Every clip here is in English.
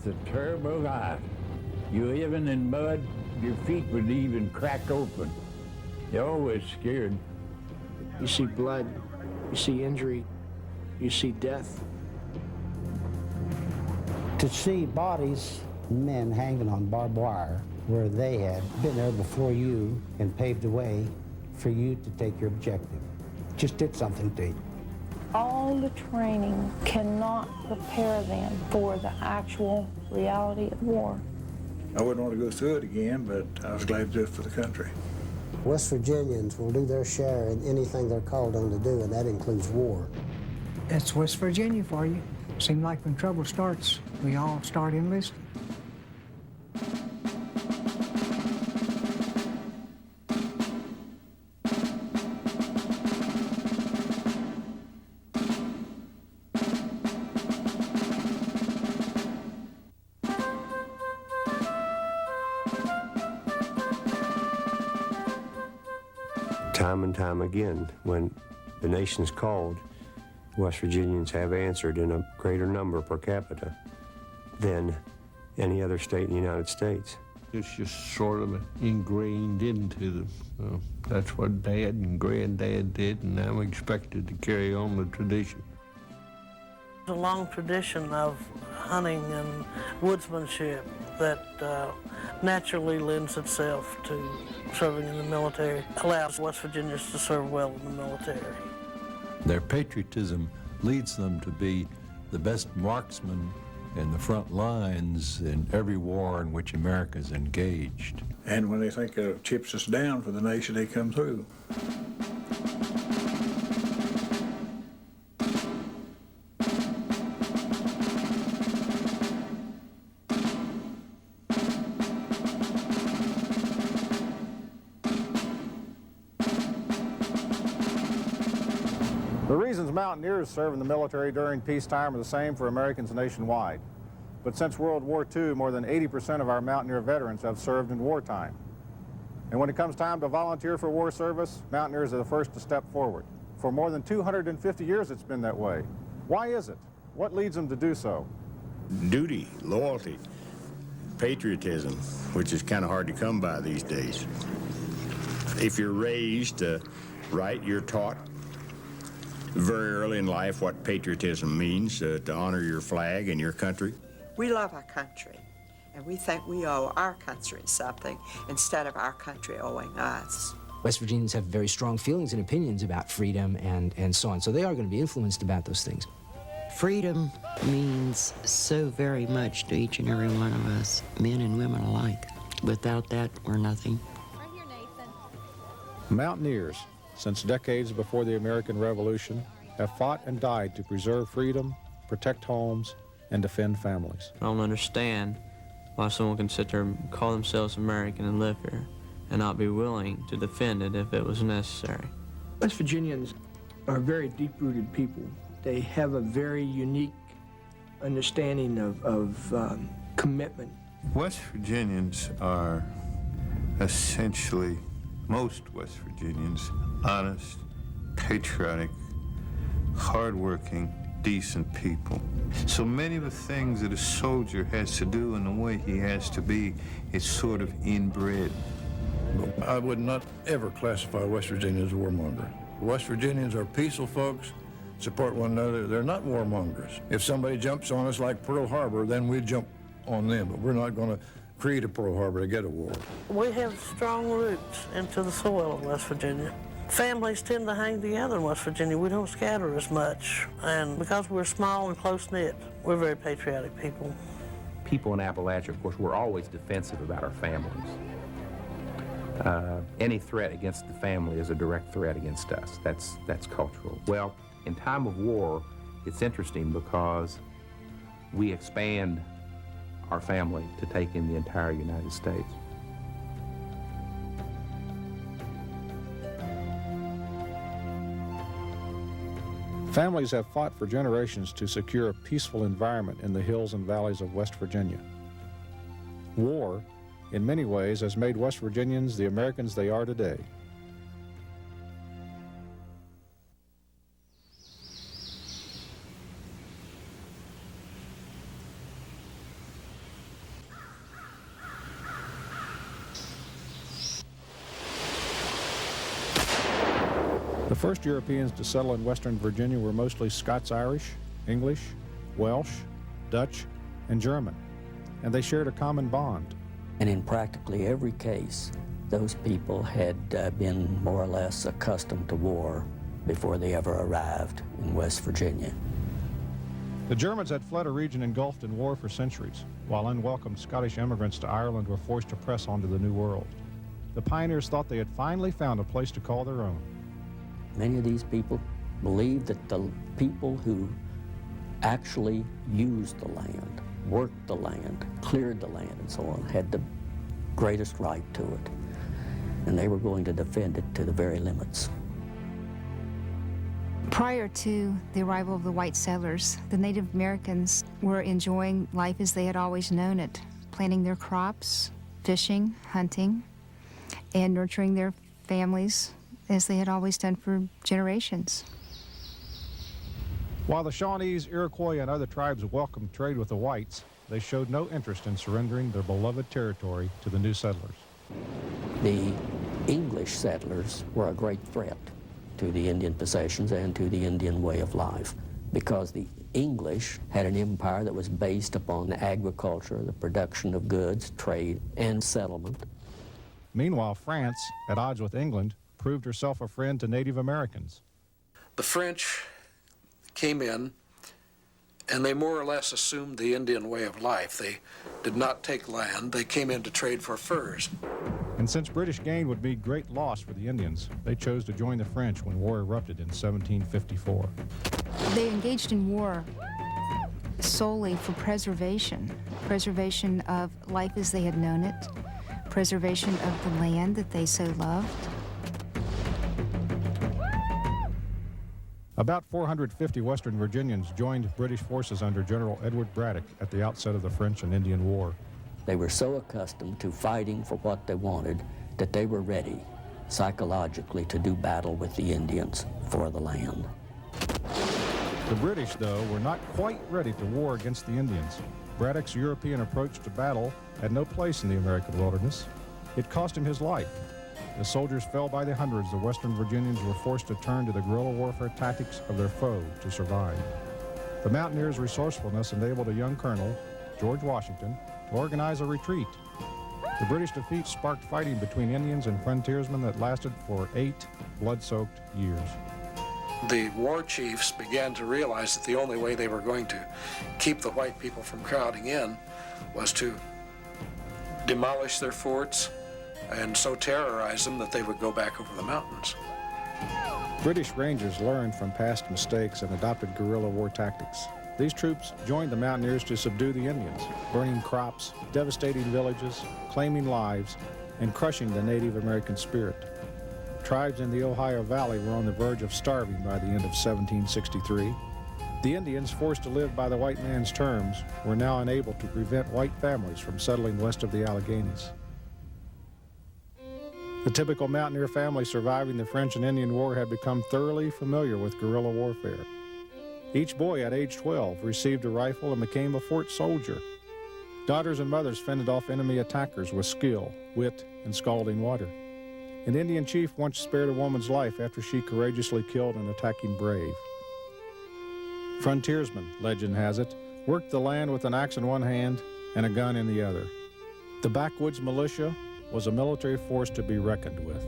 was a terrible life. You living in mud, your feet would even crack open. You're always scared. You see blood, you see injury, you see death. To see bodies, men hanging on barbed wire, where they had been there before you and paved the way for you to take your objective, just did something to you. All the training cannot prepare them for the actual reality of war. I wouldn't want to go through it again, but I was glad to do it for the country. West Virginians will do their share in anything they're called on to do, and that includes war. That's West Virginia for you. Seems like when trouble starts, we all start enlisting. Time and time again, when the nation's called, West Virginians have answered in a greater number per capita than any other state in the United States. It's just sort of ingrained into them. That's what Dad and Granddad did, and I'm expected to carry on the tradition. There's a long tradition of hunting and woodsmanship that naturally lends itself to serving in the military, allows West Virginians to serve well in the military. Their patriotism leads them to be the best marksmen in the front lines in every war in which America is engaged. And when they think of chips us down for the nation, they come through. The reasons mountaineers serve in the military during peacetime are the same for Americans nationwide. But since World War II, more than 80% of our mountaineer veterans have served in wartime. And when it comes time to volunteer for war service, mountaineers are the first to step forward. For more than 250 years it's been that way. Why is it? What leads them to do so? Duty, loyalty, patriotism, which is kind of hard to come by these days. If you're raised right, you're taught very early in life what patriotism means, to honor your flag and your country. We love our country, and we think we owe our country something instead of our country owing us. West Virginians have very strong feelings and opinions about freedom and so on, so they are going to be influenced about those things. Freedom means so very much to each and every one of us, men and women alike. Without that, we're nothing. Right here, Nathan. Mountaineers, since decades before the American Revolution, have fought and died to preserve freedom, protect homes, and defend families. I don't understand why someone can sit there and call themselves American and live here and not be willing to defend it if it was necessary. West Virginians are very deep-rooted people. They have a very unique understanding of commitment. West Virginians are essentially, most West Virginians, honest, patriotic, hardworking, decent people. So many of the things that a soldier has to do and the way he has to be is sort of inbred. I would not ever classify West Virginia as warmongers. West Virginians are peaceful folks, support one another. They're not warmongers. If somebody jumps on us like Pearl Harbor, then we jump on them, but we're not going to create a Pearl Harbor to get a war. We have strong roots into the soil of West Virginia. Families tend to hang together in West Virginia. We don't scatter as much. And because we're small and close-knit, we're very patriotic people. People in Appalachia, of course, we're always defensive about our families. Any threat against the family is a direct threat against us. That's cultural. Well, in time of war, it's interesting because we expand our family to take in the entire United States. Families have fought for generations to secure a peaceful environment in the hills and valleys of West Virginia. War, in many ways, has made West Virginians the Americans they are today. The first Europeans to settle in western Virginia were mostly Scots-Irish, English, Welsh, Dutch, and German, and they shared a common bond. And in practically every case, those people had been more or less accustomed to war before they ever arrived in West Virginia. The Germans had fled a region engulfed in war for centuries, while unwelcome Scottish immigrants to Ireland were forced to press onto the New World. The pioneers thought they had finally found a place to call their own. Many of these people believed that the people who actually used the land, worked the land, cleared the land, and so on, had the greatest right to it. And they were going to defend it to the very limits. Prior to the arrival of the white settlers, the Native Americans were enjoying life as they had always known it, planting their crops, fishing, hunting, and nurturing their families as they had always done for generations. While the Shawnees, Iroquois, and other tribes welcomed trade with the whites, they showed no interest in surrendering their beloved territory to the new settlers. The English settlers were a great threat to the Indian possessions and to the Indian way of life, because the English had an empire that was based upon agriculture, the production of goods, trade, and settlement. Meanwhile, France, at odds with England, proved herself a friend to Native Americans. The French came in and they more or less assumed the Indian way of life. They did not take land. They came in to trade for furs. And since British gain would mean great loss for the Indians, they chose to join the French when war erupted in 1754. They engaged in war solely for preservation of life as they had known it, preservation of the land that they so loved. About 450 Western Virginians joined British forces under General Edward Braddock at the outset of the French and Indian War. They were so accustomed to fighting for what they wanted that they were ready psychologically to do battle with the Indians for the land. The British, though, were not quite ready to war against the Indians. Braddock's European approach to battle had no place in the American wilderness. It cost him his life. As soldiers fell by the hundreds, the Western Virginians were forced to turn to the guerrilla warfare tactics of their foe to survive. The mountaineers' resourcefulness enabled a young colonel, George Washington, to organize a retreat. The British defeat sparked fighting between Indians and frontiersmen that lasted for 8 blood-soaked years. The war chiefs began to realize that the only way they were going to keep the white people from crowding in was to demolish their forts and so terrorize them that they would go back over the mountains. British Rangers learned from past mistakes and adopted guerrilla war tactics. These troops joined the mountaineers to subdue the Indians, burning crops, devastating villages, claiming lives, and crushing the Native American spirit. Tribes in the Ohio Valley were on the verge of starving by the end of 1763. The Indians, forced to live by the white man's terms, were now unable to prevent white families from settling west of the Alleghenies. The typical mountaineer family surviving the French and Indian War had become thoroughly familiar with guerrilla warfare. Each boy at age 12 received a rifle and became a fort soldier. Daughters and mothers fended off enemy attackers with skill, wit, and scalding water. An Indian chief once spared a woman's life after she courageously killed an attacking brave. Frontiersmen, legend has it, worked the land with an axe in one hand and a gun in the other. The backwoods militia was a military force to be reckoned with.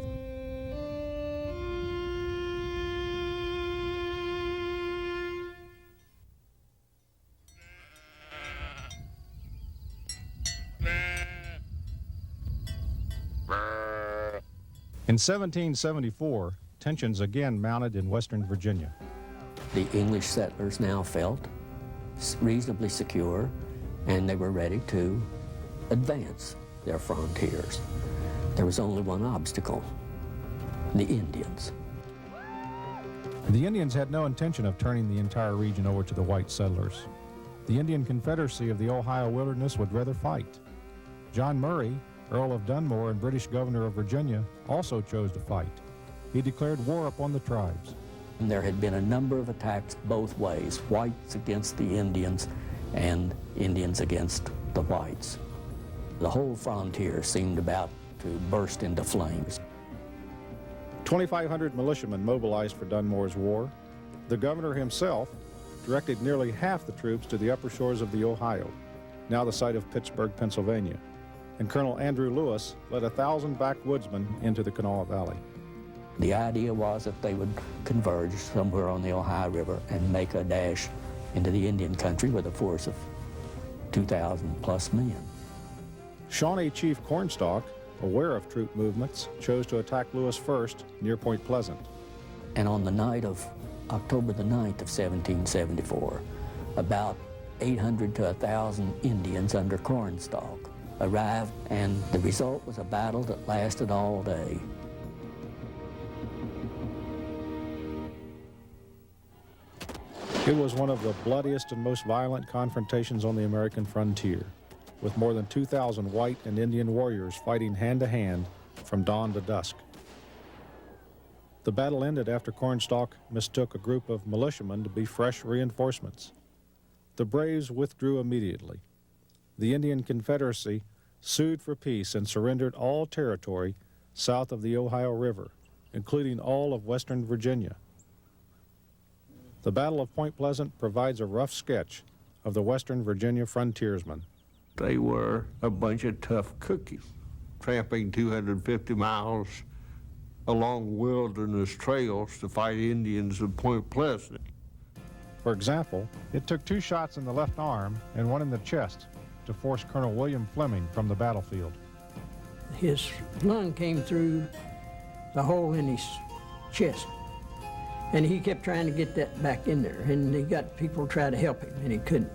In 1774, tensions again mounted in Western Virginia. The English settlers now felt reasonably secure, and they were ready to advance their frontiers. There was only one obstacle: the Indians. The Indians had no intention of turning the entire region over to the white settlers. The Indian Confederacy of the Ohio wilderness would rather fight. John Murray, Earl of Dunmore and British Governor of Virginia, also chose to fight. He declared war upon the tribes. And there had been a number of attacks both ways, whites against the Indians and Indians against the whites. The whole frontier seemed about to burst into flames. 2,500 militiamen mobilized for Dunmore's war. The governor himself directed nearly half the troops to the upper shores of the Ohio, now the site of Pittsburgh, Pennsylvania. And Colonel Andrew Lewis led 1,000 backwoodsmen into the Kanawha Valley. The idea was that they would converge somewhere on the Ohio River and make a dash into the Indian country with a force of 2,000 plus men. Shawnee Chief Cornstalk, aware of troop movements, chose to attack Lewis first near Point Pleasant. And on the night of October the 9th of 1774, about 800 to 1,000 Indians under Cornstalk arrived, and the result was a battle that lasted all day. It was one of the bloodiest and most violent confrontations on the American frontier, with more than 2,000 white and Indian warriors fighting hand-to-hand from dawn to dusk. The battle ended after Cornstalk mistook a group of militiamen to be fresh reinforcements. The Braves withdrew immediately. The Indian Confederacy sued for peace and surrendered all territory south of the Ohio River, including all of western Virginia. The Battle of Point Pleasant provides a rough sketch of the western Virginia frontiersmen. They were a bunch of tough cookies, tramping 250 miles along wilderness trails to fight Indians at Point Pleasant. For example, it took 2 shots in the left arm and 1 in the chest to force Colonel William Fleming from the battlefield. His lung came through the hole in his chest, and he kept trying to get that back in there, and he got people to try to help him, and he couldn't.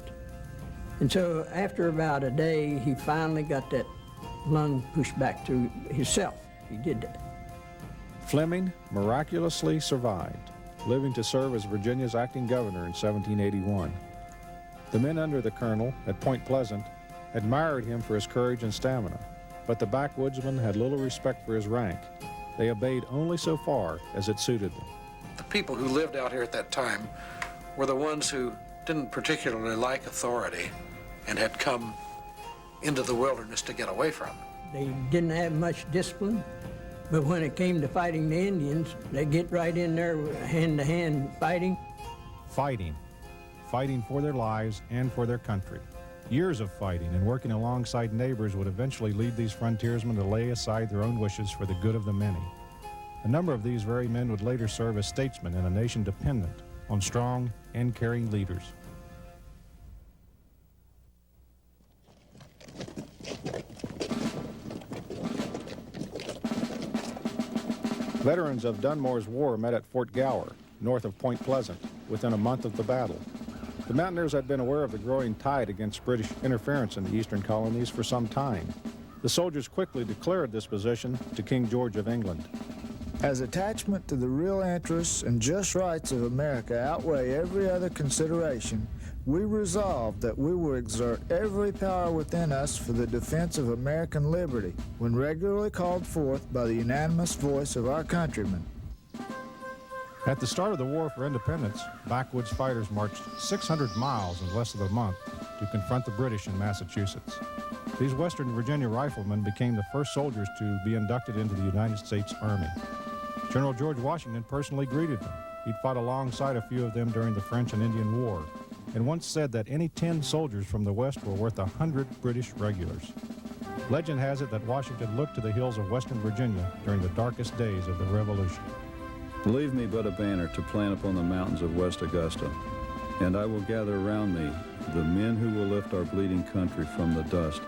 And so after about a day, he finally got that lung pushed back through himself. He did that. Fleming miraculously survived, living to serve as Virginia's acting governor in 1781. The men under the colonel at Point Pleasant admired him for his courage and stamina, but the backwoodsmen had little respect for his rank. They obeyed only so far as it suited them. The people who lived out here at that time were the ones who didn't particularly like authority and had come into the wilderness to get away from it. They didn't have much discipline, but when it came to fighting the Indians, they get right in there hand-to-hand fighting. Fighting for their lives and for their country. Years of fighting and working alongside neighbors would eventually lead these frontiersmen to lay aside their own wishes for the good of the many. A number of these very men would later serve as statesmen in a nation dependent on strong and caring leaders. Veterans of Dunmore's War met at Fort Gower, north of Point Pleasant, within a month of the battle. The mountaineers had been aware of the growing tide against British interference in the eastern colonies for some time. The soldiers quickly declared this position to King George of England. As attachment to the real interests and just rights of America outweigh every other consideration, we resolved that we will exert every power within us for the defense of American liberty, when regularly called forth by the unanimous voice of our countrymen. At the start of the War for Independence, backwoods fighters marched 600 miles in less than a month to confront the British in Massachusetts. These Western Virginia riflemen became the first soldiers to be inducted into the United States Army. General George Washington personally greeted them. He'd fought alongside a few of them during the French and Indian War, and once said that any 10 soldiers from the West were worth 100 British regulars. Legend has it that Washington looked to the hills of Western Virginia during the darkest days of the Revolution. Leave me but a banner to plant upon the mountains of West Augusta, and I will gather around me the men who will lift our bleeding country from the dust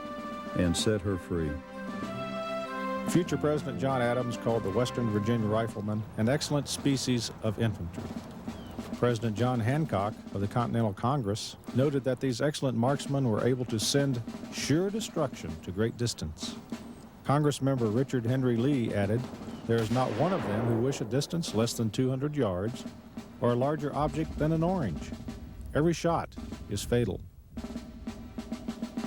and set her free. Future President John Adams called the Western Virginia Riflemen an excellent species of infantry. President John Hancock of the Continental Congress noted that these excellent marksmen were able to send sure destruction to great distance. Congressmember Richard Henry Lee added, "There is not one of them who wish a distance less than 200 yards or a larger object than an orange. Every shot is fatal."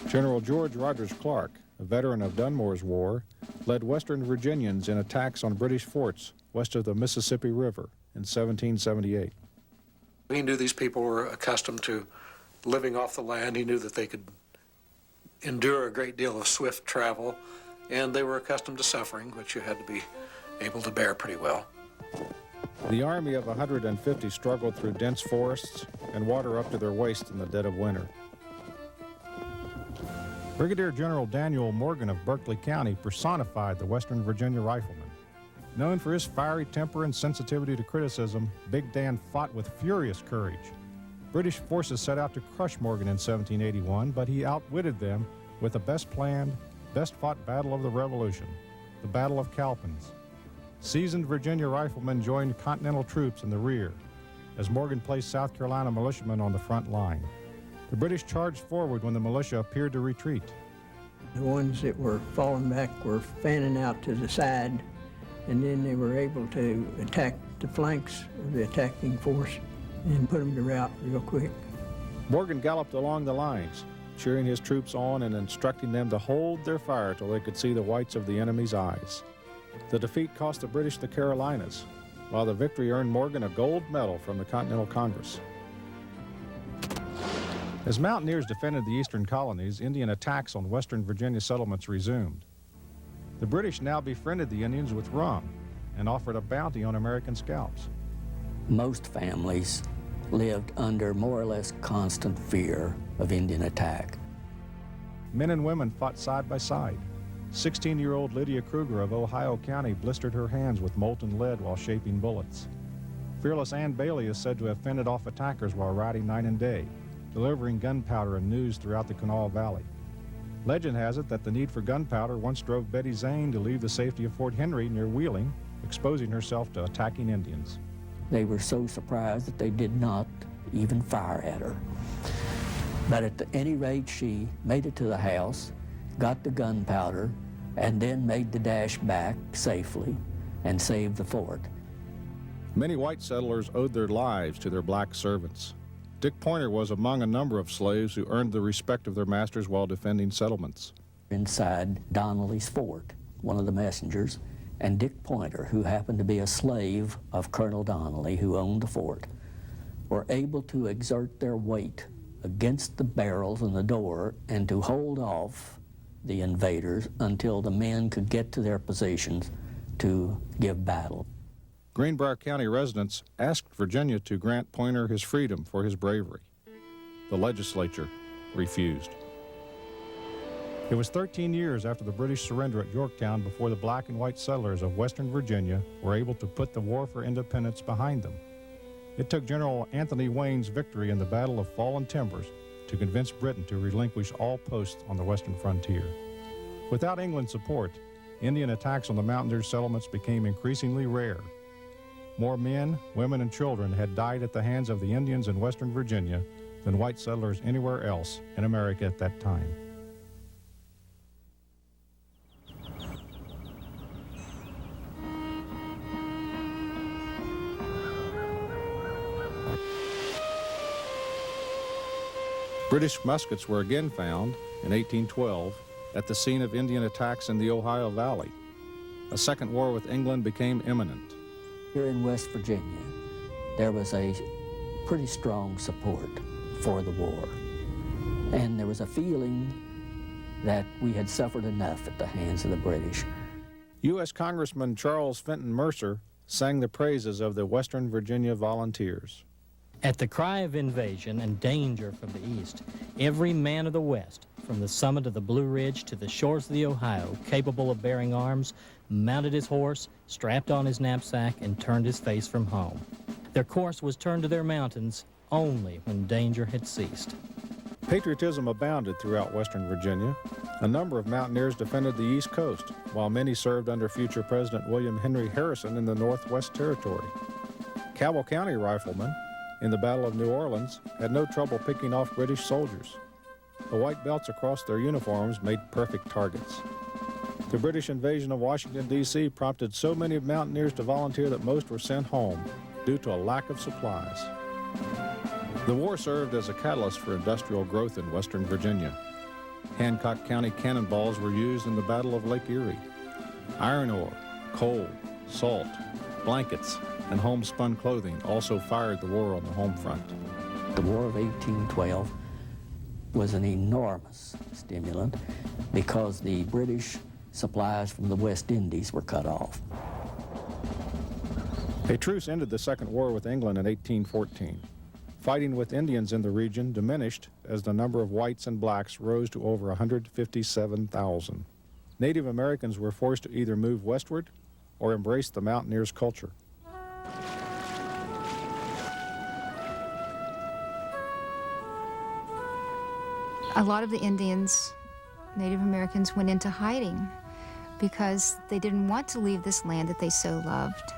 General George Rogers Clark, a veteran of Dunmore's War, led Western Virginians in attacks on British forts west of the Mississippi River in 1778. He knew these people were accustomed to living off the land. He knew that they could endure a great deal of swift travel, and they were accustomed to suffering, which you had to be able to bear pretty well. The army of 150 struggled through dense forests and water up to their waist in the dead of winter. Brigadier General Daniel Morgan of Berkeley County personified the Western Virginia rifleman. Known for his fiery temper and sensitivity to criticism, Big Dan fought with furious courage. British forces set out to crush Morgan in 1781, but he outwitted them with the best planned, best fought battle of the Revolution, the Battle of Cowpens. Seasoned Virginia riflemen joined Continental troops in the rear, as Morgan placed South Carolina militiamen on the front line. The British charged forward when the militia appeared to retreat. The ones that were falling back were fanning out to the side, and then they were able to attack the flanks of the attacking force and put them to rout real quick. Morgan galloped along the lines, cheering his troops on and instructing them to hold their fire till they could see the whites of the enemy's eyes. The defeat cost the British the Carolinas, while the victory earned Morgan a gold medal from the Continental Congress. As mountaineers defended the eastern colonies, Indian attacks on western Virginia settlements resumed. The British now befriended the Indians with rum and offered a bounty on American scalps. Most families lived under more or less constant fear of Indian attack. Men and women fought side by side. 16-year-old Lydia Kruger of Ohio County blistered her hands with molten lead while shaping bullets. Fearless Ann Bailey is said to have fended off attackers while riding night and day, delivering gunpowder and news throughout the Kanawha Valley. Legend has it that the need for gunpowder once drove Betty Zane to leave the safety of Fort Henry near Wheeling, exposing herself to attacking Indians. They were so surprised that they did not even fire at her. But at any rate, she made it to the house, got the gunpowder, and then made the dash back safely and saved the fort. Many white settlers owed their lives to their black servants. Dick Pointer was among a number of slaves who earned the respect of their masters while defending settlements. Inside Donnelly's fort, one of the messengers, and Dick Pointer, who happened to be a slave of Colonel Donnelly, who owned the fort, were able to exert their weight against the barrels in the door and to hold off the invaders until the men could get to their positions to give battle. Greenbrier County residents asked Virginia to grant Pointer his freedom for his bravery. The legislature refused. It was 13 years after the British surrender at Yorktown before the black and white settlers of western Virginia were able to put the war for independence behind them. It took General Anthony Wayne's victory in the Battle of Fallen Timbers to convince Britain to relinquish all posts on the western frontier. Without England's support, Indian attacks on the mountaineer settlements became increasingly rare. More men, women, and children had died at the hands of the Indians in western Virginia than white settlers anywhere else in America at that time. British muskets were again found in 1812 at the scene of Indian attacks in the Ohio Valley. A second war with England became imminent. Here in West Virginia, there was a pretty strong support for the war. And there was a feeling that we had suffered enough at the hands of the British. U.S. Congressman Charles Fenton Mercer sang the praises of the Western Virginia Volunteers. At the cry of invasion and danger from the east, every man of the West, from the summit of the Blue Ridge to the shores of the Ohio, capable of bearing arms, mounted his horse, strapped on his knapsack, and turned his face from home. Their course was turned to their mountains only when danger had ceased. Patriotism abounded throughout Western Virginia. A number of mountaineers defended the East Coast, while many served under future President William Henry Harrison in the Northwest Territory. Cabell County riflemen, in the Battle of New Orleans, had no trouble picking off British soldiers. The white belts across their uniforms made perfect targets. The British invasion of Washington, D.C. prompted so many mountaineers to volunteer that most were sent home due to a lack of supplies. The war served as a catalyst for industrial growth in Western Virginia. Hancock County cannonballs were used in the Battle of Lake Erie. Iron ore, coal, salt, blankets, and homespun clothing also fired the war on the home front. The War of 1812 was an enormous stimulant because the British supplies from the West Indies were cut off. A truce ended the Second War with England in 1814. Fighting with Indians in the region diminished as the number of whites and blacks rose to over 157,000. Native Americans were forced to either move westward or embrace the mountaineers' culture. A lot of the Indians, Native Americans, went into hiding because they didn't want to leave this land that they so loved.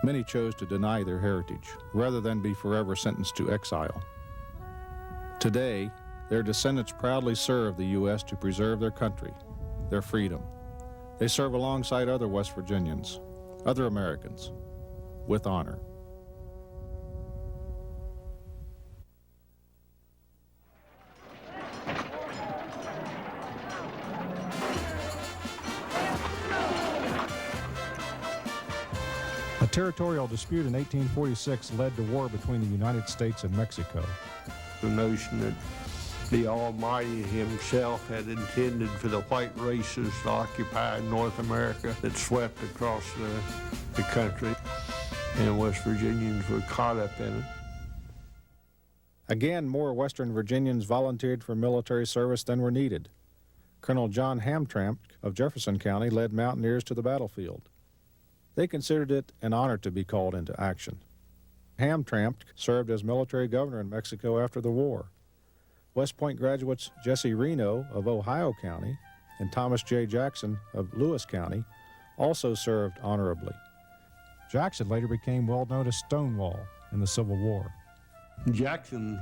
Many chose to deny their heritage rather than be forever sentenced to exile. Today, their descendants proudly serve the U.S. to preserve their country, their freedom. They serve alongside other West Virginians, other Americans, with honor. A territorial dispute in 1846 led to war between the United States and Mexico. The notion that the Almighty himself had intended for the white races to occupy North America that swept across the country, and West Virginians were caught up in it. Again, more Western Virginians volunteered for military service than were needed. Colonel John Hamtramck of Jefferson County led mountaineers to the battlefield. They considered it an honor to be called into action. Hamtramck served as military governor in Mexico after the war. West Point graduates Jesse Reno of Ohio County and Thomas J. Jackson of Lewis County also served honorably. Jackson later became well known as Stonewall in the Civil War. Jackson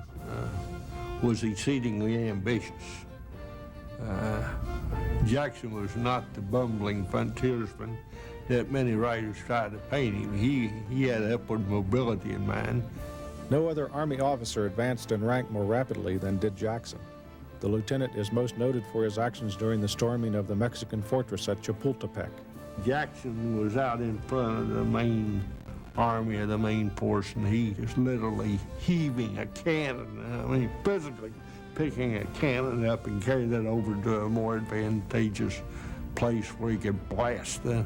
was exceedingly ambitious. Jackson was not the bumbling frontiersman that many writers try to paint him. He had upward mobility in mind. No other Army officer advanced in rank more rapidly than did Jackson. The lieutenant is most noted for his actions during the storming of the Mexican fortress at Chapultepec. Jackson was out in front of the main army of the main force, and he was literally heaving a cannon, physically picking a cannon up and carrying it over to a more advantageous place where he could blast the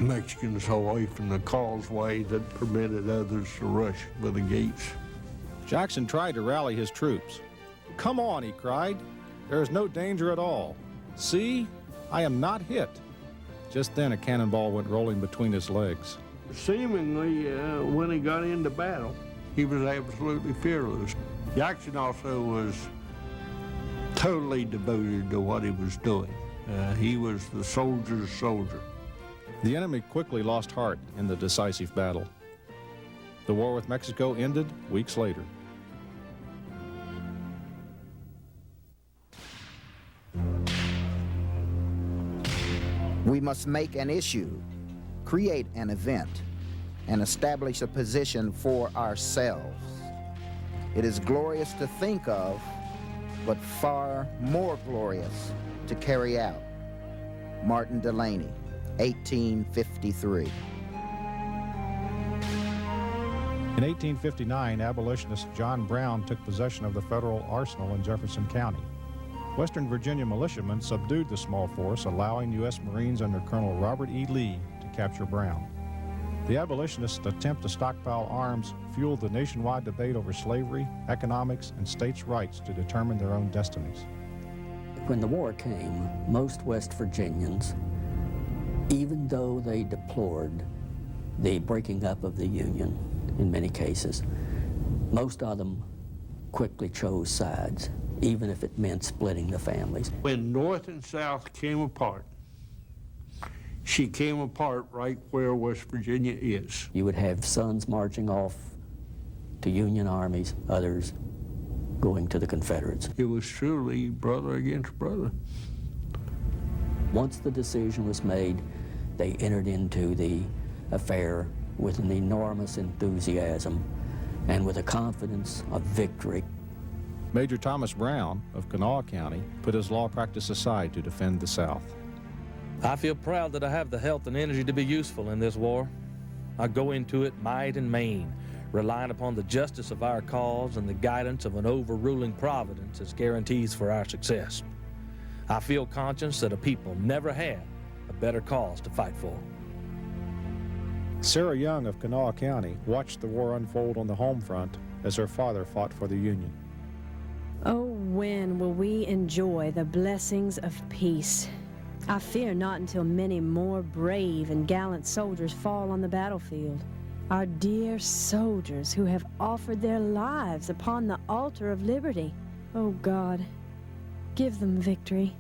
Mexicans away from the causeway that permitted others to rush for the gates. Jackson tried to rally his troops. "Come on," he cried. "There is no danger at all. See, I am not hit." Just then a cannonball went rolling between his legs. Seemingly, when he got into battle, he was absolutely fearless. Jackson also was totally devoted to what he was doing. He was the soldier's soldier. The enemy quickly lost heart in the decisive battle. The war with Mexico ended weeks later. We must make an issue, create an event, and establish a position for ourselves. It is glorious to think of, but far more glorious to carry out. Martin Delany, 1853. In 1859, abolitionist John Brown took possession of the federal arsenal in Jefferson County. Western Virginia militiamen subdued the small force, allowing U.S. Marines under Colonel Robert E. Lee to capture Brown. The abolitionists' attempt to stockpile arms fueled the nationwide debate over slavery, economics, and states' rights to determine their own destinies. When the war came, most West Virginians, even though they deplored the breaking up of the Union in many cases, most of them quickly chose sides, even if it meant splitting the families. When North and South came apart, she came apart right where West Virginia is. You would have sons marching off to Union armies, others going to the Confederates. It was truly brother against brother. Once the decision was made, they entered into the affair with an enormous enthusiasm and with a confidence of victory. Major Thomas Brown of Kanawha County put his law practice aside to defend the South. I feel proud that I have the health and energy to be useful in this war. I go into it might and main, relying upon the justice of our cause and the guidance of an overruling providence as guarantees for our success. I feel conscious that a people never had a better cause to fight for. Sarah Young of Kanawha County watched the war unfold on the home front as her father fought for the Union. Oh, when will we enjoy the blessings of peace? I fear not until many more brave and gallant soldiers fall on the battlefield. Our dear soldiers who have offered their lives upon the altar of liberty. Oh, God, give them victory.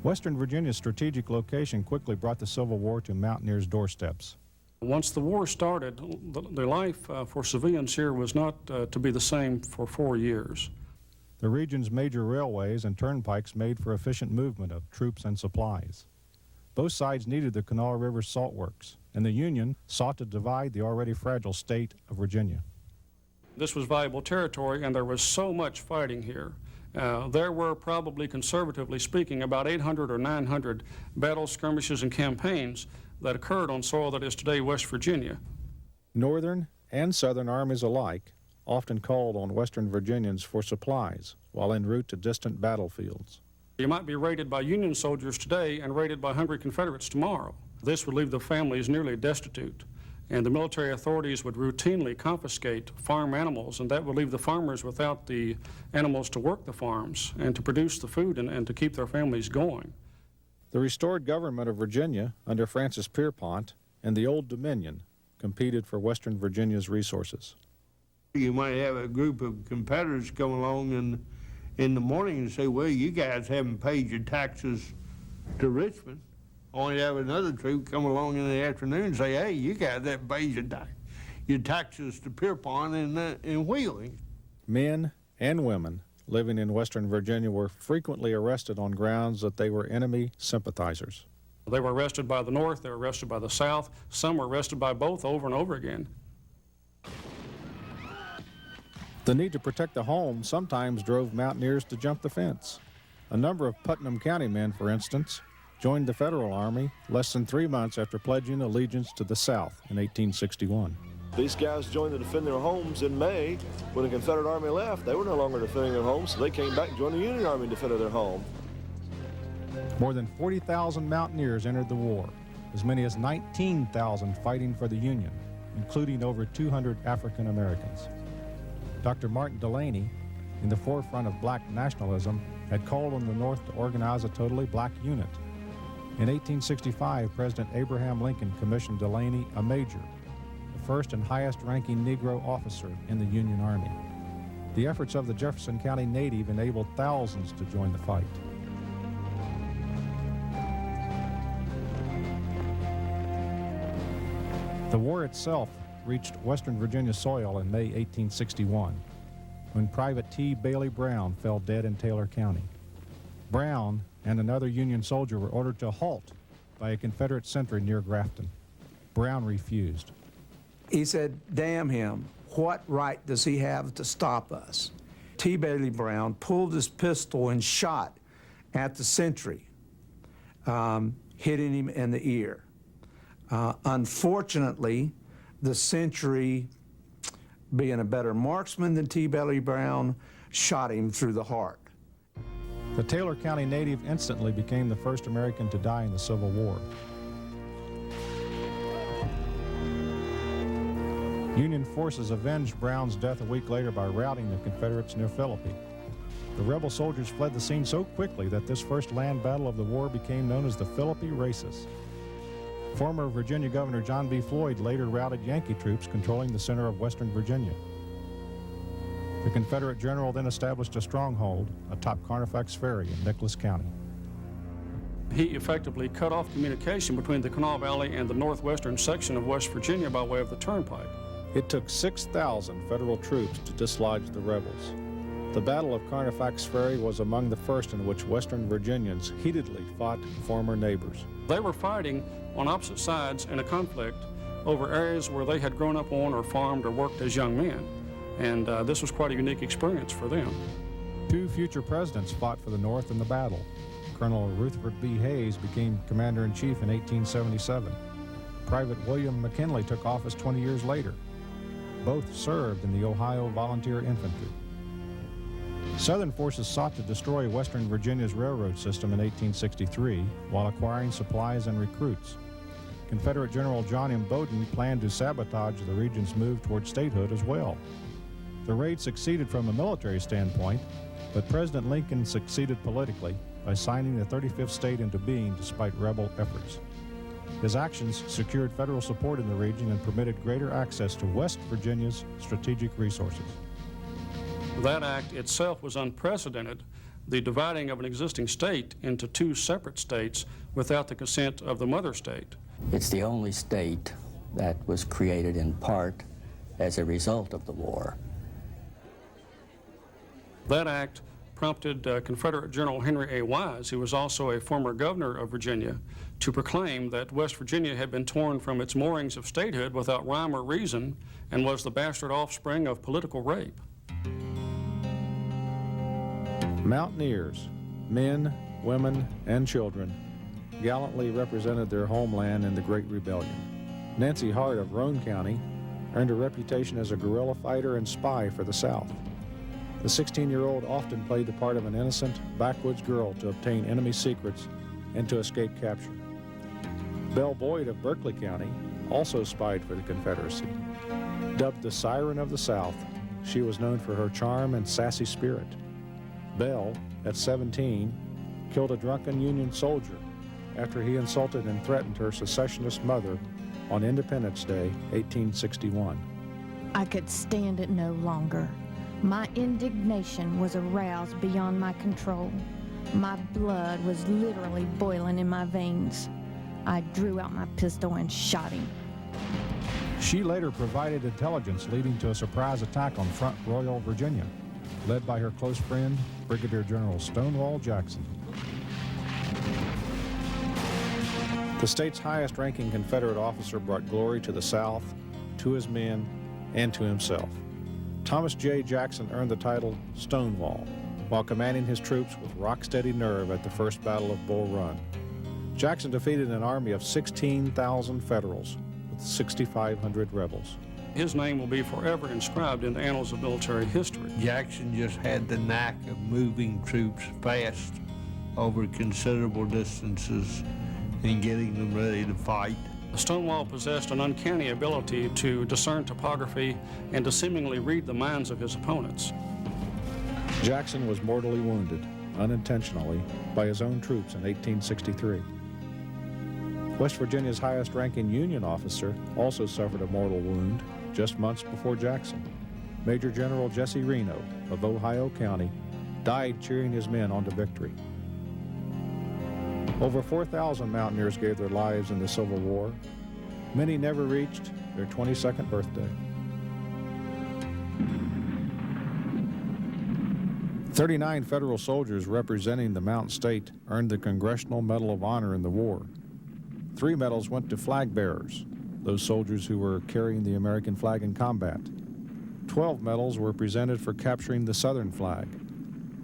Western Virginia's strategic location quickly brought the Civil War to mountaineers' doorsteps. Once the war started, the life for civilians here was not to be the same for 4 years. The region's major railways and turnpikes made for efficient movement of troops and supplies. Both sides needed the Kanawha River salt works, and the Union sought to divide the already fragile state of Virginia. This was valuable territory, and there was so much fighting here. There were probably, conservatively speaking, about 800 or 900 battles, skirmishes, and campaigns that occurred on soil that is today West Virginia. Northern and Southern armies alike often called on Western Virginians for supplies while en route to distant battlefields. You might be raided by Union soldiers today and raided by hungry Confederates tomorrow. This would leave the families nearly destitute, and the military authorities would routinely confiscate farm animals, and that would leave the farmers without the animals to work the farms and to produce the food and to keep their families going. The restored government of Virginia under Francis Pierpont and the Old Dominion competed for Western Virginia's resources. You might have a group of competitors come along in the morning and say, well, you guys haven't paid your taxes to Richmond. Only have another troop come along in the afternoon and say, hey, you guys haven't paid your taxes to Pierpont and Wheeling. Men and women living in Western Virginia were frequently arrested on grounds that they were enemy sympathizers. They were arrested by the North, they were arrested by the South, some were arrested by both over and over again. The need to protect the home sometimes drove mountaineers to jump the fence. A number of Putnam County men, for instance, joined the Federal Army less than 3 months after pledging allegiance to the South in 1861. These guys joined to defend their homes in May. When the Confederate Army left, they were no longer defending their homes, so they came back and joined the Union Army and defended their home. More than 40,000 mountaineers entered the war, as many as 19,000 fighting for the Union, including over 200 African Americans. Dr. Martin Delany, in the forefront of black nationalism, had called on the North to organize a totally black unit. In 1865, President Abraham Lincoln commissioned Delany a major, the first and highest-ranking Negro officer in the Union Army. The efforts of the Jefferson County native enabled thousands to join the fight. The war itself reached Western Virginia soil in May 1861, when Private T. Bailey Brown fell dead in Taylor County. Brown and another Union soldier were ordered to halt by a Confederate sentry near Grafton. Brown refused. He said, damn him, what right does he have to stop us? T. Bailey Brown pulled his pistol and shot at the sentry, hitting him in the ear. Unfortunately, the sentry, being a better marksman than T. Bailey Brown, shot him through the heart. The Taylor County native instantly became the first American to die in the Civil War. Union forces avenged Brown's death a week later by routing the Confederates near Philippi. The rebel soldiers fled the scene so quickly that this first land battle of the war became known as the Philippi Races. Former Virginia Governor John B. Floyd later routed Yankee troops controlling the center of Western Virginia. The Confederate general then established a stronghold atop Carnifax Ferry in Nicholas County. He effectively cut off communication between the Kanawha Valley and the northwestern section of West Virginia by way of the turnpike. It took 6,000 federal troops to dislodge the rebels. The Battle of Carnifax Ferry was among the first in which Western Virginians heatedly fought former neighbors. They were fighting on opposite sides in a conflict over areas where they had grown up on or farmed or worked as young men. And this was quite a unique experience for them. 2 future presidents fought for the North in the battle. Colonel Rutherford B. Hayes became commander-in-chief in 1877. Private William McKinley took office 20 years later. Both served in the Ohio Volunteer Infantry. Southern forces sought to destroy Western Virginia's railroad system in 1863 while acquiring supplies and recruits. Confederate General John M. Bowdoin planned to sabotage the region's move toward statehood as well. The raid succeeded from a military standpoint, but President Lincoln succeeded politically by signing the 35th state into being despite rebel efforts. His actions secured federal support in the region and permitted greater access to West Virginia's strategic resources. That act itself was unprecedented, the dividing of an existing state into two separate states without the consent of the mother state. It's the only state that was created in part as a result of the war. That act prompted Confederate General Henry A. Wise, who was also a former governor of Virginia, to proclaim that West Virginia had been torn from its moorings of statehood without rhyme or reason and was the bastard offspring of political rape. Mountaineers, men, women, and children, gallantly represented their homeland in the Great Rebellion. Nancy Hart of Roane County earned a reputation as a guerrilla fighter and spy for the South. The 16-year-old often played the part of an innocent, backwoods girl to obtain enemy secrets and to escape capture. Belle Boyd of Berkeley County also spied for the Confederacy. Dubbed the Siren of the South, she was known for her charm and sassy spirit. Belle, at 17, killed a drunken Union soldier after he insulted and threatened her secessionist mother on Independence Day, 1861. I could stand it no longer. My indignation was aroused beyond my control. My blood was literally boiling in my veins. I drew out my pistol and shot him. She later provided intelligence leading to a surprise attack on Front Royal, Virginia, led by her close friend, Brigadier General Stonewall Jackson. The state's highest-ranking Confederate officer brought glory to the South, to his men, and to himself. Thomas J. Jackson earned the title Stonewall while commanding his troops with rock-steady nerve at the First Battle of Bull Run. Jackson defeated an army of 16,000 Federals with 6,500 rebels. His name will be forever inscribed in the annals of military history. Jackson just had the knack of moving troops fast over considerable distances and getting them ready to fight. Stonewall possessed an uncanny ability to discern topography and to seemingly read the minds of his opponents. Jackson was mortally wounded, unintentionally, by his own troops in 1863. West Virginia's highest-ranking Union officer also suffered a mortal wound just months before Jackson. Major General Jesse Reno of Ohio County died cheering his men on to victory. Over 4,000 mountaineers gave their lives in the Civil War. Many never reached their 22nd birthday. 39 federal soldiers representing the Mountain State earned the Congressional Medal of Honor in the war. 3 medals went to flag bearers, those soldiers who were carrying the American flag in combat. 12 medals were presented for capturing the Southern flag.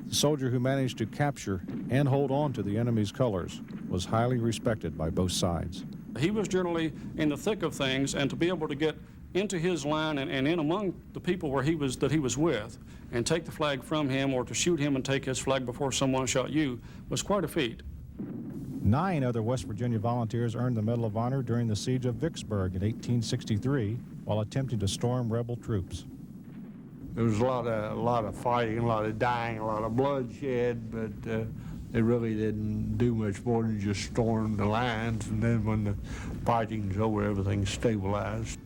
The soldier who managed to capture and hold on to the enemy's colors was highly respected by both sides. He was generally in the thick of things, and to be able to get into his line and in among the people that he was with and take the flag from him, or to shoot him and take his flag before someone shot you, was quite a feat. 9 other West Virginia volunteers earned the Medal of Honor during the siege of Vicksburg in 1863 while attempting to storm rebel troops. There was a lot of fighting, a lot of dying, a lot of bloodshed, but they really didn't do much more than just storm the lines, and then when the fighting's over, everything stabilized.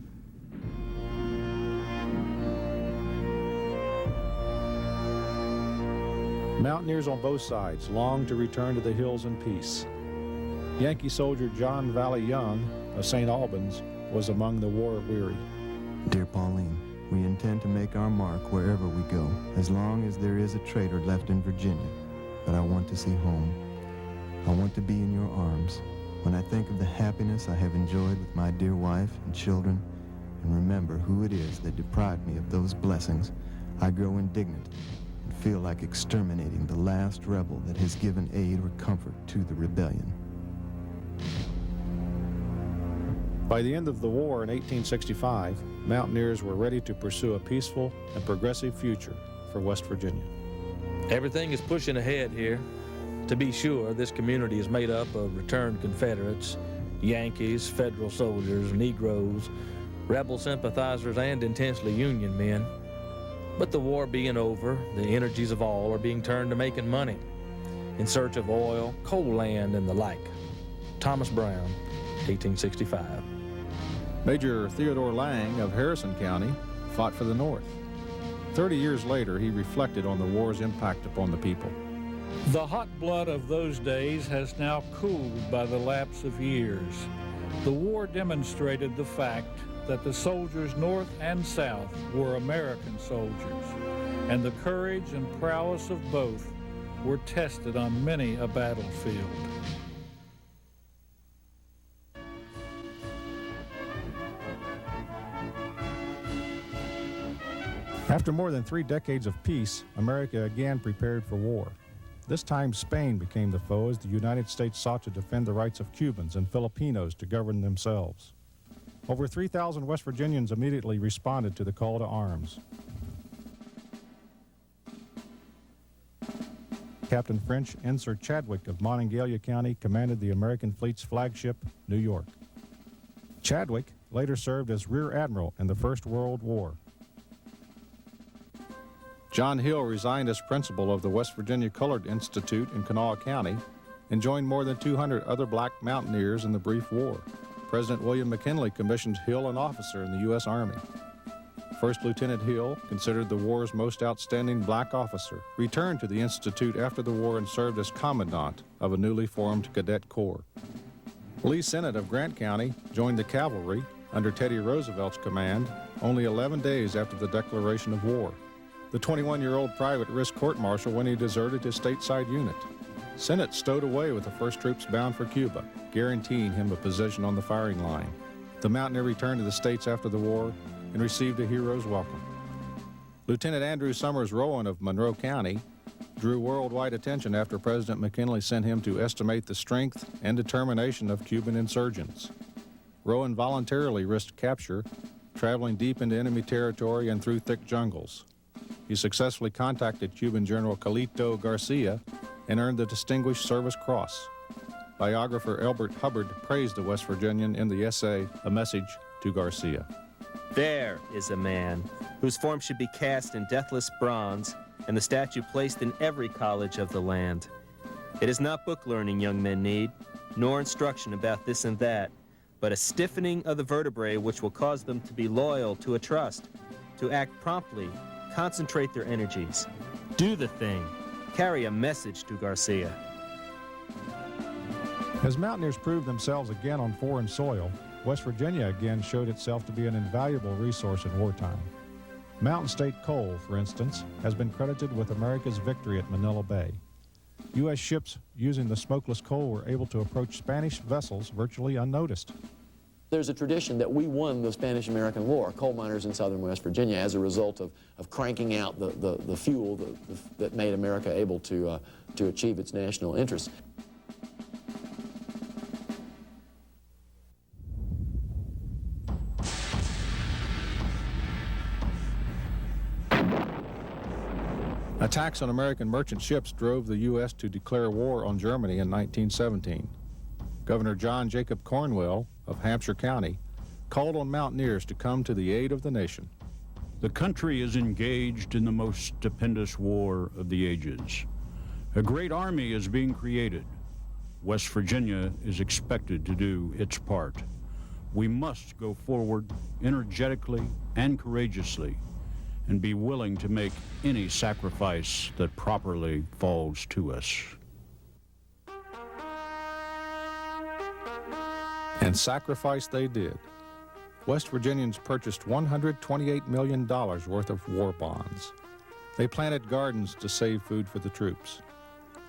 Mountaineers on both sides longed to return to the hills in peace. Yankee soldier John Valley Young of St. Albans was among the war-weary. Dear Pauline, we intend to make our mark wherever we go, as long as there is a traitor left in Virginia. But I want to see home. I want to be in your arms. When I think of the happiness I have enjoyed with my dear wife and children, and remember who it is that deprived me of those blessings, I grow indignant and feel like exterminating the last rebel that has given aid or comfort to the rebellion. By the end of the war in 1865, mountaineers were ready to pursue a peaceful and progressive future for West Virginia. Everything is pushing ahead here. To be sure, this community is made up of returned Confederates, Yankees, Federal soldiers, Negroes, rebel sympathizers, and intensely Union men. But the war being over, the energies of all are being turned to making money in search of oil, coal land, and the like. Thomas Brown, 1865. Major Theodore Lang of Harrison County fought for the North. 30 years later, he reflected on the war's impact upon the people. The hot blood of those days has now cooled by the lapse of years. The war demonstrated the fact that the soldiers north and south were American soldiers, and the courage and prowess of both were tested on many a battlefield. After more than 3 decades of peace, America again prepared for war. This time, Spain became the foe as the United States sought to defend the rights of Cubans and Filipinos to govern themselves. Over 3,000 West Virginians immediately responded to the call to arms. Captain French Ensign Chadwick of Monongalia County commanded the American fleet's flagship, New York. Chadwick later served as Rear Admiral in the First World War. John Hill resigned as principal of the West Virginia Colored Institute in Kanawha County and joined more than 200 other black mountaineers in the brief war. President William McKinley commissioned Hill an officer in the U.S. Army. First Lieutenant Hill, considered the war's most outstanding black officer, returned to the Institute after the war and served as commandant of a newly formed cadet corps. Lee Sennett of Grant County joined the cavalry under Teddy Roosevelt's command only 11 days after the declaration of war. The 21-year-old private risked court-martial when he deserted his stateside unit. Sennett stowed away with the first troops bound for Cuba, guaranteeing him a position on the firing line. The mountaineer returned to the States after the war and received a hero's welcome. Lieutenant Andrew Summers Rowan of Monroe County drew worldwide attention after President McKinley sent him to estimate the strength and determination of Cuban insurgents. Rowan voluntarily risked capture, traveling deep into enemy territory and through thick jungles. He successfully contacted Cuban General Calito Garcia and earned the Distinguished Service Cross. Biographer Elbert Hubbard praised the West Virginian in the essay, A Message to Garcia. There is a man whose form should be cast in deathless bronze and the statue placed in every college of the land. It is not book learning young men need, nor instruction about this and that, but a stiffening of the vertebrae which will cause them to be loyal to a trust, to act promptly, concentrate their energies, do the thing, carry a message to Garcia. As mountaineers proved themselves again on foreign soil, West Virginia again showed itself to be an invaluable resource in wartime. Mountain State Coal, for instance, has been credited with America's victory at Manila Bay. U.S. ships using the smokeless coal were able to approach Spanish vessels virtually unnoticed. There's a tradition that we won the Spanish-American War, coal miners in southern West Virginia, as a result of cranking out the fuel that made America able to achieve its national interests. Attacks on American merchant ships drove the U.S. to declare war on Germany in 1917. Governor John Jacob Cornwell of Hampshire County called on mountaineers to come to the aid of the nation. The country is engaged in the most stupendous war of the ages. A great army is being created. West Virginia is expected to do its part. We must go forward energetically and courageously and be willing to make any sacrifice that properly falls to us. And sacrifice they did. West Virginians purchased $128 million worth of war bonds. They planted gardens to save food for the troops.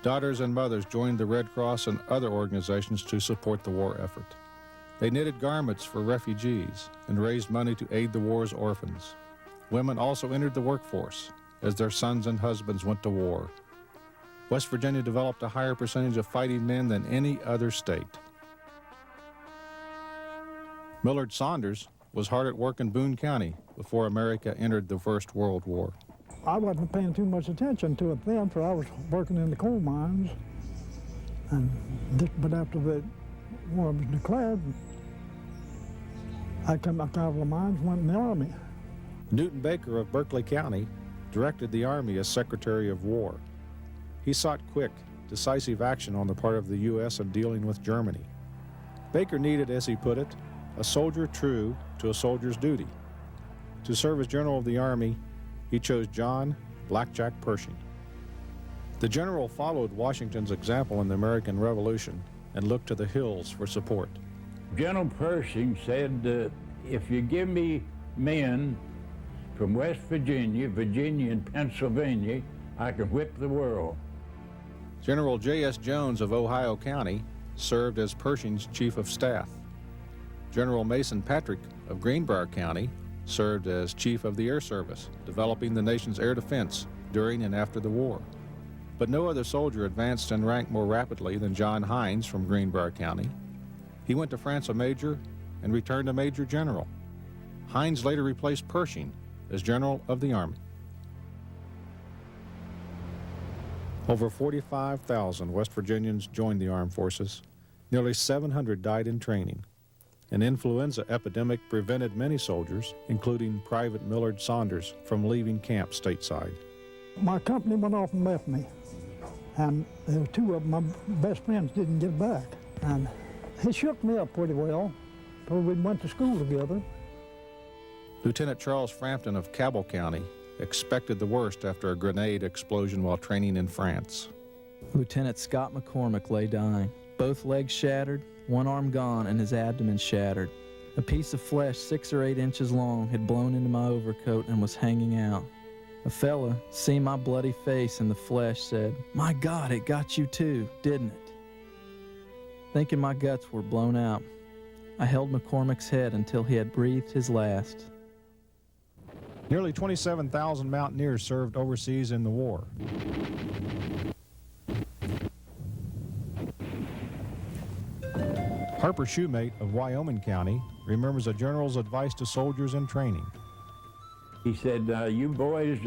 Daughters and mothers joined the Red Cross and other organizations to support the war effort. They knitted garments for refugees and raised money to aid the war's orphans. Women also entered the workforce as their sons and husbands went to war. West Virginia developed a higher percentage of fighting men than any other state. Millard Saunders was hard at work in Boone County before America entered the First World War. I wasn't paying too much attention to it then, for I was working in the coal mines. But after the war was declared, I come back out of the mines, went in the Army. Newton Baker of Berkeley County directed the Army as Secretary of War. He sought quick, decisive action on the part of the U.S. in dealing with Germany. Baker needed, as he put it, a soldier true to a soldier's duty. To serve as General of the Army, he chose John Blackjack Pershing. The general followed Washington's example in the American Revolution and looked to the hills for support. General Pershing said, if you give me men from West Virginia, Virginia, and Pennsylvania, I can whip the world. General J.S. Jones of Ohio County served as Pershing's chief of staff. General Mason Patrick of Greenbrier County served as chief of the Air Service, developing the nation's air defense during and after the war. But no other soldier advanced in rank more rapidly than John Hines from Greenbrier County. He went to France a major and returned a major general. Hines later replaced Pershing as General of the Army. Over 45,000 West Virginians joined the armed forces. Nearly 700 died in training. An influenza epidemic prevented many soldiers, including Private Millard Saunders, from leaving camp stateside. My company went off and left me, and there were two of my best friends didn't get back. And he shook me up pretty well, because we went to school together. Lieutenant Charles Frampton of Cabell County expected the worst after a grenade explosion while training in France. Lieutenant Scott McCormick lay dying, both legs shattered, one arm gone, and his abdomen shattered. A piece of flesh 6 or 8 inches long had blown into my overcoat and was hanging out. A fella, seeing my bloody face in the flesh, said, "My God, it got you too, didn't it?" Thinking my guts were blown out, I held McCormick's head until he had breathed his last. Nearly 27,000 mountaineers served overseas in the war. Harper Shoemate of Wyoming County remembers a general's advice to soldiers in training. He said, you boys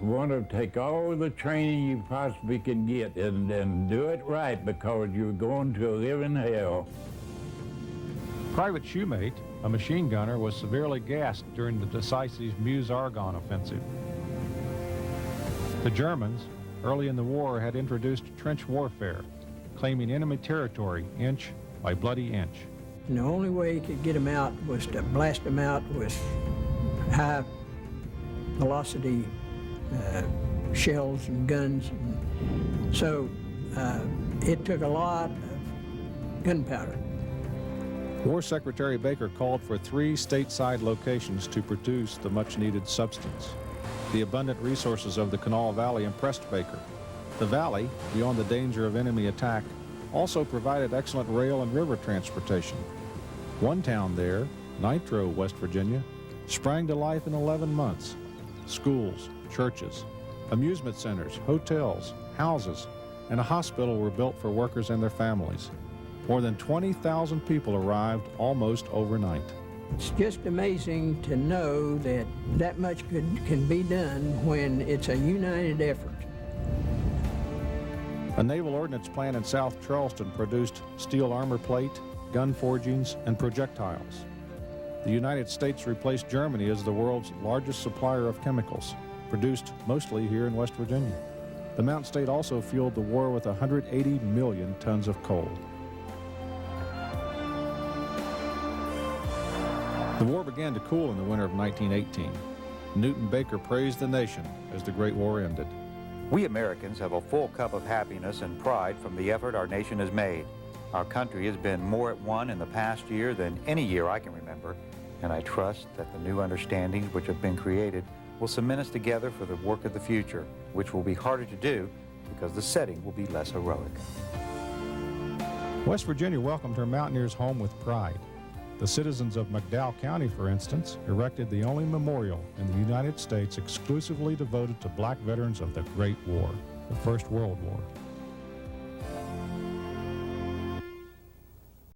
want to take all the training you possibly can get and do it right, because you're going to live in hell. Private Shoemate, a machine gunner, was severely gassed during the decisive Meuse-Argonne offensive. The Germans, early in the war, had introduced trench warfare, claiming enemy territory inch by bloody inch. And the only way you could get them out was to blast them out with high velocity shells and guns. And so it took a lot of gunpowder. War Secretary Baker called for 3 stateside locations to produce the much-needed substance. The abundant resources of the Kanawha Valley impressed Baker. The valley, beyond the danger of enemy attack, also provided excellent rail and river transportation. One town there, Nitro, West Virginia, sprang to life in 11 months. Schools, churches, amusement centers, hotels, houses, and a hospital were built for workers and their families. More than 20,000 people arrived almost overnight. It's just amazing to know that that much good can be done when it's a united effort. A naval ordnance plant in South Charleston produced steel armor plate, gun forgings, and projectiles. The United States replaced Germany as the world's largest supplier of chemicals, produced mostly here in West Virginia. The Mountain State also fueled the war with 180 million tons of coal. The war began to cool in the winter of 1918. Newton Baker praised the nation as the Great War ended. We Americans have a full cup of happiness and pride from the effort our nation has made. Our country has been more at one in the past year than any year I can remember, and I trust that the new understandings which have been created will cement us together for the work of the future, which will be harder to do because the setting will be less heroic. West Virginia welcomed her mountaineers home with pride. The citizens of McDowell County, for instance, erected the only memorial in the United States exclusively devoted to black veterans of the Great War, the First World War.